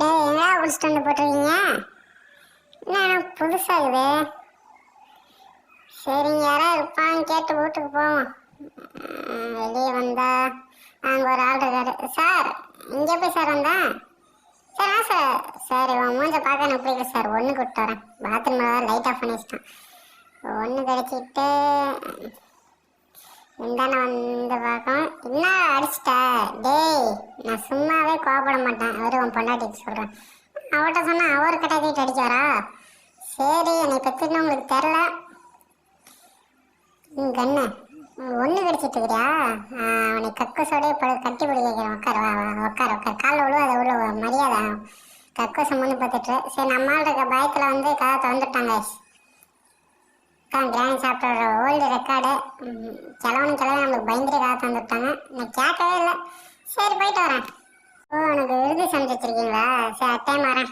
டேய் எங்கடா குடிச்சிட்டு வந்து போட்டிருக்கீங்க? என்ன எனக்கு புதுசாகுது. சரிங்க, யாராவது இருப்பான்னு கேட்டு வீட்டுக்கு போவோம். வெளியே வந்தா அங்கே ஒரு ஆள் இருக்காரு. சார் இங்கே போய் சார் வந்தேன். சார் ஆ சார். சரி உன் மூஞ்ச பார்க்க எனக்கு பிடிக்கல சார். ஒன்று கூப்பிட்டு வரேன். பாத்ரூமில் லைட் ஆஃப் பண்ணி வச்சிட்டேன். ஒன்று கிடச்சிட்டு இந்தானே வந்து பார்க்கணும். என்ன அடிச்சிட்ட? டேய் நான் சும்மாவே கோவப்பட மாட்டேன். அவரு உன் பொண்டாட்டிக்கு சொல்கிறேன். அவர்கிட்ட சொன்னால் அவர் கட்டாத்திட்டு அடிக்காரா? சரி என்னை பற்றின்னு உங்களுக்கு தெரில. கண்ணு ஒன்று கடிச்சிட்டு இருக்கிறியா? அவனை கக்கோசோடய கட்டி பிடி கேட்குறேன். உட்கார் வா வா உட்கார் உட்கார். காலில் விழுவ அதை விழுவ மரியாதை. கக்கோசை முன்னு பார்த்துட்டு சரி நம்மால் இருக்க பயத்தில் வந்து கதை திறந்துட்டாங்க. கிராண்ட் சாப்பிட்ற ஓல்டு ரெக்கார்டு கிளவனும் நம்மளுக்கு பயந்துட்டு கதை தந்துவிட்டாங்க. நான் கேட்கவே இல்லை. சரி போயிட்டு வரேன். ஓ உனக்கு விருது சமைச்சு வச்சிருக்கீங்களா? சரி டைம் வரேன்.